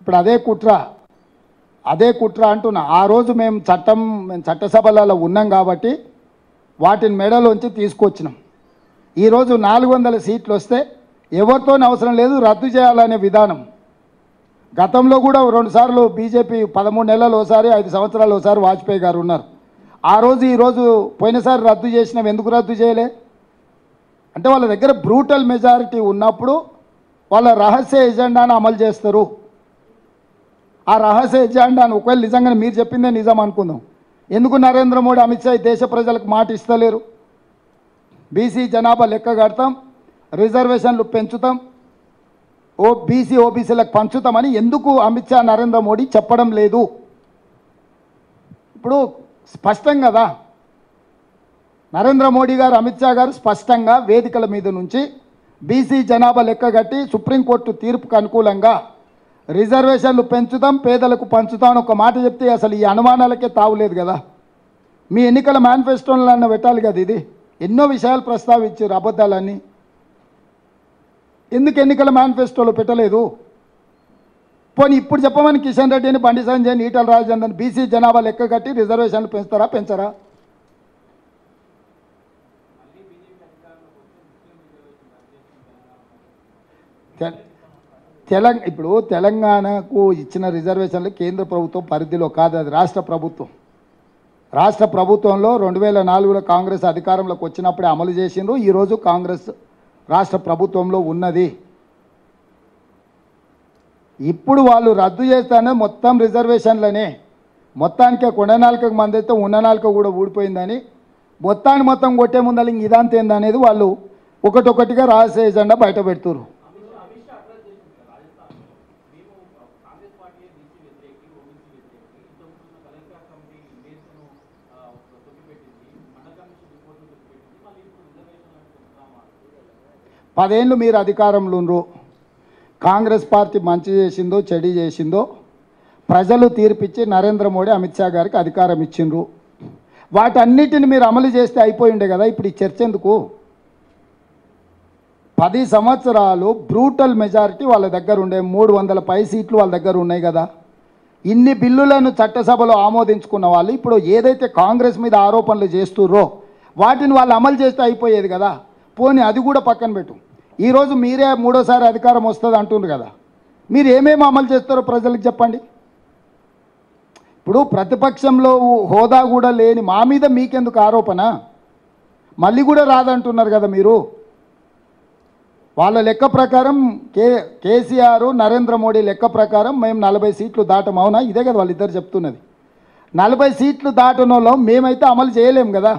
ఇప్పుడు అదే కుట్ర అంటున్నా. ఆ రోజు మేము చట్టసభలలో ఉన్నాం కాబట్టి వాటిని మెడలోంచి తీసుకొచ్చినాం. ఈరోజు 400 సీట్లు వస్తే ఎవరితోనే అవసరం లేదు, రద్దు చేయాలనే విధానం. గతంలో కూడా 2 సార్లు బీజేపీ 13 నెలలు ఒకసారి, 5 సంవత్సరాలు ఒకసారి వాజ్పేయి గారు ఉన్నారు. ఆ రోజు ఈరోజు పోయినసారి రద్దు చేసినాం. ఎందుకు రద్దు చేయలే అంటే వాళ్ళ దగ్గర బ్రూటల్ మెజారిటీ ఉన్నప్పుడు వాళ్ళ రహస్య ఎజెండాను అమలు చేస్తారు. ఆ రహస్య ఎజెండాను ఒకవేళ నిజంగానే మీరు చెప్పిందే నిజం అనుకుందాం, ఎందుకు నరేంద్ర మోడీ, అమిత్ షా దేశ ప్రజలకు మాట ఇస్తలేరు? బీసీ జనాభా లెక్క కడతాం, రిజర్వేషన్లు పెంచుతాం, ఓబీసీలకు పంచుతామని ఎందుకు అమిత్ షా నరేంద్ర మోడీ చెప్పడం లేదు? ఇప్పుడు స్పష్టం కదా, నరేంద్ర మోడీ గారు, అమిత్ షా గారు స్పష్టంగా వేదికల మీద నుంచి బీసీ జనాభా లెక్క కట్టి సుప్రీంకోర్టు తీర్పుకు అనుకూలంగా రిజర్వేషన్లు పెంచుతాం, పేదలకు పంచుతాం అని ఒక మాట చెప్తే అసలు ఈ అనుమానాలకే తావులేదు కదా. మీ ఎన్నికల మేనిఫెస్టోలన్నా పెట్టాలి కదా. ఇది ఎన్నో విషయాలు ప్రస్తావించారు, అబద్ధాలన్నీ. ఎందుకు ఎన్నికల మేనిఫెస్టోలో పెట్టలేదు? పోనీ ఇప్పుడు చెప్పమని కిషన్ రెడ్డిని, బండి సంజయ్, ఈటల రాజేందర్ బీసీ జనాభా లెక్క కట్టి రిజర్వేషన్లు పెంచుతారా, పెంచరా? ఇప్పుడు తెలంగాణకు ఇచ్చిన రిజర్వేషన్లు కేంద్ర ప్రభుత్వం పరిధిలో కాదు, అది రాష్ట్ర ప్రభుత్వం. రాష్ట్ర ప్రభుత్వంలో 2004లో కాంగ్రెస్ అధికారంలోకి వచ్చినప్పుడే అమలు చేసిండ్రు. ఈరోజు కాంగ్రెస్ రాష్ట్ర ప్రభుత్వంలో ఉన్నది. ఇప్పుడు వాళ్ళు రద్దు చేస్తానే మొత్తం రిజర్వేషన్లనే, మొత్తానికే కొండనాలికకు మంది అయితే ఉన్ననాలిక కూడా ఊడిపోయిందని మొత్తాన్ని మొత్తం కొట్టే ముందర ఇంక ఇదంతా ఏందనేది వాళ్ళు ఒకటొకటిగా రహస్య ఎజెండా బయట పెడుతున్నారు. పదేళ్ళు మీరు అధికారంలో ఉన్నారు. కాంగ్రెస్ పార్టీ మంచి చేసిందో చెడు చేసిందో ప్రజలు తీర్పిచ్చి నరేంద్ర మోడీ, అమిత్ షా గారికి అధికారం ఇచ్చిండ్రు. వాటన్నిటిని మీరు అమలు చేస్తే అయిపోయి ఉండే కదా. ఇప్పుడు ఈ చర్చ ఎందుకు? 10 సంవత్సరాలు బ్రూటల్ మెజారిటీ వాళ్ళ దగ్గర ఉండే, 300 పై సీట్లు వాళ్ళ దగ్గర ఉన్నాయి కదా. ఇన్ని బిల్లులను చట్టసభలో ఆమోదించుకున్న వాళ్ళు ఇప్పుడు ఏదైతే కాంగ్రెస్ మీద ఆరోపణలు చేస్తుర్రో వాటిని వాళ్ళు అమలు చేస్తే అయిపోయేది కదా. పోనీ అది కూడా పక్కన పెట్టు. ఈరోజు మీరే 3వ అధికారం వస్తుంది అంటున్నారు కదా. మీరు ఏమేమి అమలు చేస్తారో ప్రజలకు చెప్పండి. ఇప్పుడు ప్రతిపక్షంలో హోదా కూడా లేని మా మీద మీకెందుకు ఆరోపణ? మళ్ళీ కూడా రాదంటున్నారు కదా మీరు. వాళ్ళ లెక్క ప్రకారం కేసీఆర్, నరేంద్ర మోడీ లెక్క ప్రకారం మేము 40 సీట్లు దాటం. అవునా? ఇదే కదా వాళ్ళిద్దరు చెప్తున్నది. 40 సీట్లు దాటనలో మేమైతే అమలు చేయలేం కదా.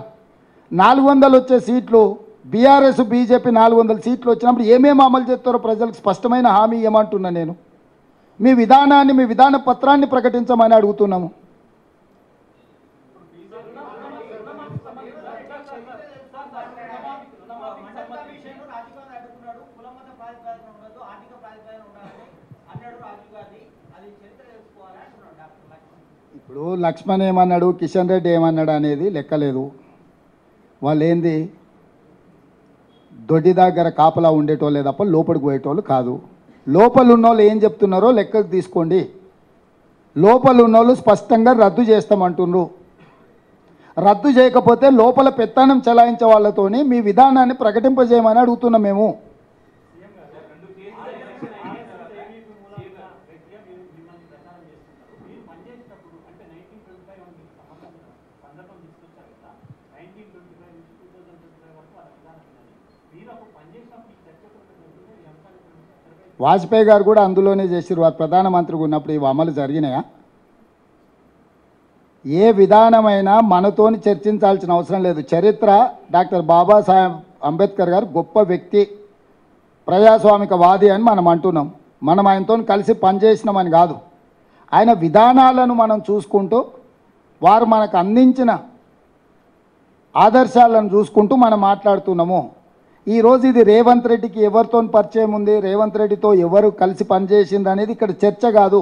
400 వచ్చే సీట్లు బీఆర్ఎస్, బీజేపీ 400 సీట్లు వచ్చినప్పుడు ఏమేమి అమలు చేస్తారో ప్రజలకు స్పష్టమైన హామీ ఇవ్వమంటున్నా నేను. మీ విధానాన్ని, మీ విధాన పత్రాన్ని ప్రకటించమని అడుగుతున్నాము. ఇప్పుడు లక్ష్మణ్ ఏమన్నాడు, కిషన్ రెడ్డి ఏమన్నాడు అనేది లెక్కలేదు. వాళ్ళు ఏంది దొడ్డి దగ్గర కాపలా ఉండేటోళ్ళే తప్ప లోపలికి పోయేటోళ్ళు కాదు. లోపల ఉన్నోళ్ళు ఏం చెప్తున్నారో లెక్కకు తీసుకోండి. లోపల ఉన్నోళ్ళు స్పష్టంగా రద్దు చేస్తామంటున్నారు. రద్దు చేయకపోతే లోపల పెత్తనం చెలాయించే వాళ్ళతోని మీ విధానాన్ని ప్రకటింపజేయమని అడుగుతున్నాం మేము. వాజ్పేయి గారు కూడా అందులోనే చేసిరు. వారు ప్రధానమంత్రిగా ఉన్నప్పుడు ఇవి అమలు జరిగినాయా? ఏ విధానమైనా మనతోని చర్చించాల్సిన అవసరం లేదు. చరిత్ర డాక్టర్ బాబాసాహెబ్ అంబేద్కర్ గారు గొప్ప వ్యక్తి, ప్రజాస్వామికవాది అని మనం అంటున్నాం. మనం ఆయనతో కలిసి పనిచేసినామని కాదు. ఆయన విధానాలను మనం చూసుకుంటూ, వారు మనకు అందించిన ఆదర్శాలను చూసుకుంటూ మనం మాట్లాడుతున్నాము. ఈరోజు ఇది రేవంత్ రెడ్డికి ఎవరితో పరిచయం ఉంది, రేవంత్ రెడ్డితో ఎవరు కలిసి పనిచేసింది అనేది ఇక్కడ చర్చ కాదు.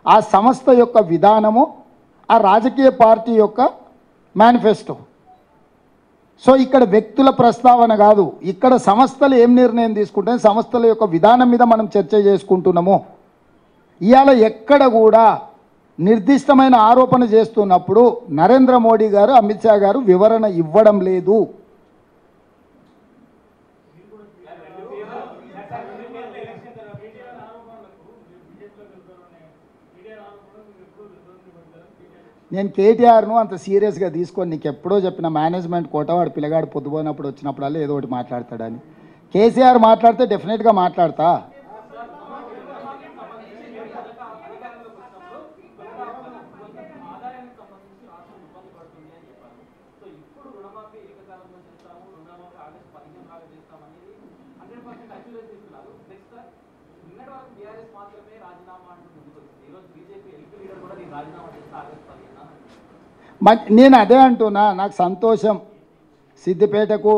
ఆ సంస్థ యొక్క విధానము, ఆ రాజకీయ పార్టీ యొక్క మేనిఫెస్టో. సో ఇక్కడ వ్యక్తుల ప్రస్తావన కాదు, ఇక్కడ సంస్థలు ఏం నిర్ణయం తీసుకుంటే సంస్థల యొక్క విధానం మీద మనం చర్చ చేసుకుంటున్నాము. ఇవాళ ఎక్కడ కూడా నిర్దిష్టమైన ఆరోపణ చేస్తున్నప్పుడు నరేంద్ర మోడీ గారు అమిత్ షా గారు వివరణ ఇవ్వడం లేదు. నేను కేటీఆర్ను అంత సీరియస్గా తీసుకొని నీకు ఎప్పుడో చెప్పిన మేనేజ్మెంట్ కోట వాడు పిల్లగాడు పొద్దుపోయినప్పుడు వచ్చినప్పుడల్లా ఏదో ఒకటి మాట్లాడతాడని. కేసీఆర్ మాట్లాడితే డెఫినెట్గా మాట్లాడతా. నేను అదే అంటున్నా, నాకు సంతోషం. సిద్దిపేటకు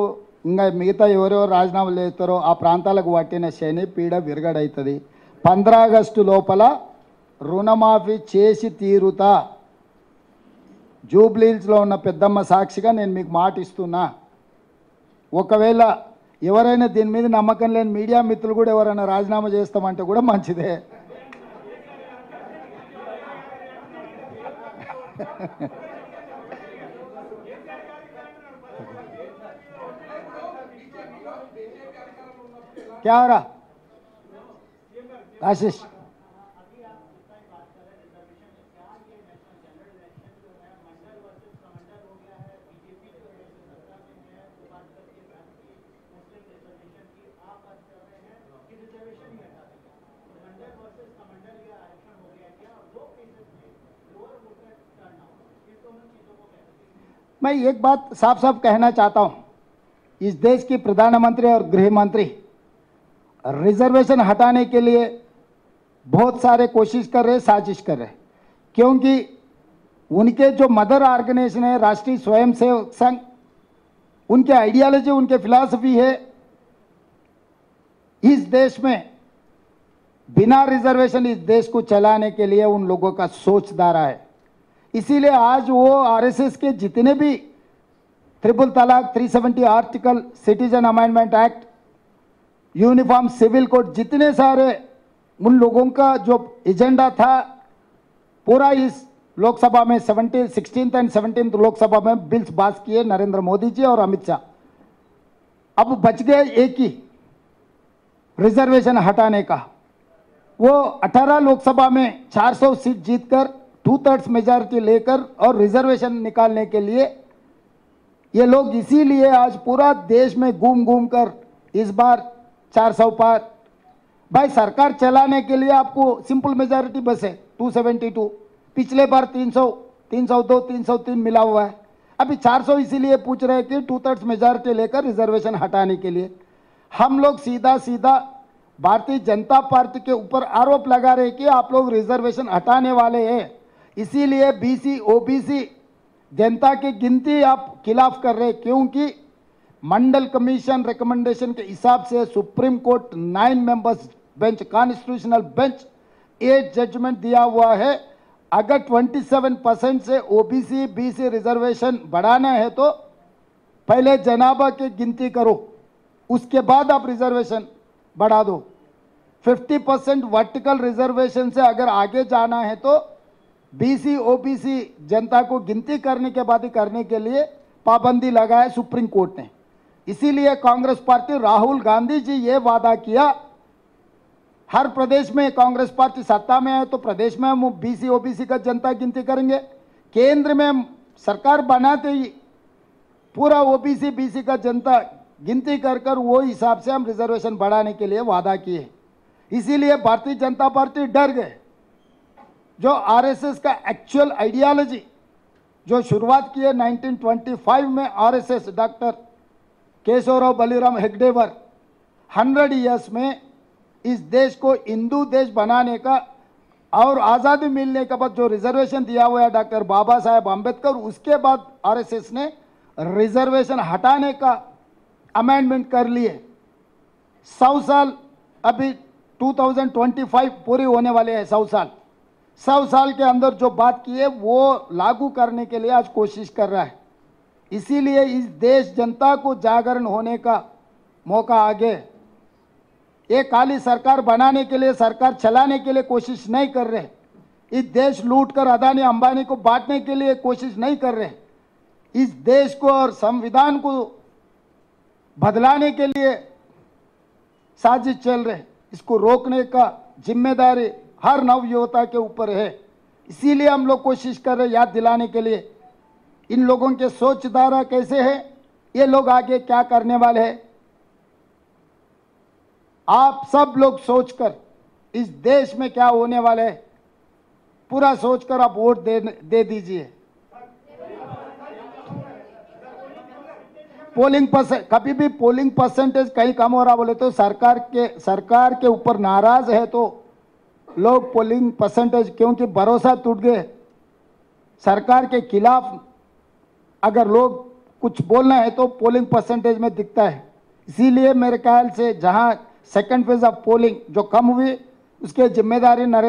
ఇంకా మిగతా ఎవరెవరు రాజీనామాలు చేస్తారో ఆ ప్రాంతాలకు పట్టిన శని పీడ విరగడవుతుంది. 15 ఆగస్టు లోపల రుణమాఫీ చేసి తీరుతా. జూబ్లీహిల్స్లో ఉన్న పెద్దమ్మ సాక్షిగా నేను మీకు మాట ఇస్తున్నా. ఒకవేళ ఎవరైనా దీని మీద నమ్మకం లేని మీడియా మిత్రులు కూడా ఎవరైనా రాజీనామా చేస్తామంటే కూడా మంచిదే. क्या हो रहा आशीष? मैं एक बात साफ साफ कहना चाहता हूं, इस देश की प्रधानमंत्री और गृह मंत्री रिजर्वेशन हटाने के लिए बहुत सारे कोशिश कर रहे, साजिश कर रहे, क्योंकि उनके जो मदर ऑर्गेनाइजेशन है राष्ट्रीय स्वयंसेवक संघ, उनके आइडियोलॉजी, उनके फिलॉसफी है इस देश में बिना रिजर्वेशन इस देश को चलाने के लिए उन लोगों का सोच धारा है. इसीलिए आज वो आरएसएस के जितने भी ट्रिपल तलाक, 370 article, citizen amendment act, uniform civil code, जितने सारे उन लोगों का जो एजेंडा था पूरा इस लोकसभा में 16th एंड 17th लोकसभा में बिल्स पास किए नरेंद्र मोदी जी और अमित शाह. अब बच गए एक ही, रिजर्वेशन हटाने का. वो 18 लोकसभा में 400 सीट जीतकर 2/3 मेजॉरिटी लेकर और रिजर्वेशन निकालने के लिए ये लोग इसीलिए आज पूरा देश में घूम घूम कर इस बार 400 पार. भाई सरकार चलाने के लिए आपको सिंपल मेजॉरिटी बस है 272. पिछले बार 300, 302, 303 मिला हुआ है. अभी 400 इसीलिए पूछ रहे हैं कि 2/3 मेजॉरिटी लेकर रिजर्वेशन हटाने के लिए. हम लोग सीधा सीधा भारतीय जनता पार्टी के ऊपर आरोप लगा रहे कि आप लोग रिजर्वेशन हटाने वाले हैं, इसीलिए बीसी ओबीसी जनता की गिनती आप खिलाफ कर रहे, क्योंकि मंडल कमीशन रिकमेंडेशन के हिसाब से supreme court 9 members bench, constitutional bench 8 judgment दिया हुआ है. अगर 27% से ओबीसी बीसी रिजर्वेशन बढ़ाना है तो पहले जनाभा की गिनती करो, उसके बाद आप रिजर्वेशन बढ़ा दो. 50% वर्टिकल रिजर्वेशन से अगर आगे जाना है तो बीसी ओबीसी जनता को गिनती करने के बाद ही करने के लिए पाबंदी लगाया सुप्रीम कोर्ट ने. इसीलिए कांग्रेस पार्टी, राहुल गांधी जी ये वादा किया, हर प्रदेश में कांग्रेस पार्टी सत्ता में है तो प्रदेश में हम बीसी ओबीसी का जनता गिनती करेंगे. केंद्र में सरकार बनाते ही पूरा ओबीसी बीसी का जनता गिनती कर कर वो हिसाब से हम रिजर्वेशन बढ़ाने के लिए वादा किए. इसीलिए भारतीय जनता पार्टी डर गए. जो आरएसएस का एक्चुअल आइडियोलॉजी जो शुरुआत की है 1925 में आरएसएस डॉक्टर केशवराव बलिराम हेगडेवर, 100 ईयर्स में इस देश को हिंदू देश बनाने का और आज़ादी मिलने के बाद जो रिजर्वेशन दिया हुआ है डॉक्टर बाबा साहेब अम्बेडकर, उसके बाद आरएसएस ने रिजर्वेशन हटाने का अमेंडमेंट कर लिए. 100 साल अभी 2025 पूरी होने वाले हैं. 100 साल, 100 साल के अंदर जो बात की है वो लागू करने के लिए आज कोशिश कर रहा है. इसीलिए इस देश जनता को जागरण होने का मौका आ गया. ये काली सरकार बनाने के लिए, सरकार चलाने के लिए कोशिश नहीं कर रहे। इस देश लूट कर अदानी अंबानी को बांटने के लिए कोशिश नहीं कर रहे। इस देश को और संविधान को बदलाने के लिए साजिश चल रहे। इसको रोकने का जिम्मेदारी हर नवयुवता के ऊपर है। इसीलिए हम लोग कोशिश कर रहे हैं याद दिलाने के लिए इन लोगों के सोच धारा कैसे है, ये लोग आगे क्या करने वाले हैं। आप सब लोग सोचकर इस देश में क्या होने वाला है पूरा सोचकर आप वोट दे दीजिए। पोलिंग परसेंट, कभी भी पोलिंग परसेंटेज कहीं कम हो रहा बोले तो सरकार के ऊपर नाराज है तो लोग पोलिंग परसेंटेज, क्योंकि भरोसा टूट गए सरकार के खिलाफ, अगर लोग कुछ बोलना है तो पोलिंग परसेंटेज में दिखता है। इसीलिए मेरे ख्याल से जहां सेकंड फेज ऑफ पोलिंग जो कम हुई उसके जिम्मेदारी नरेंद्र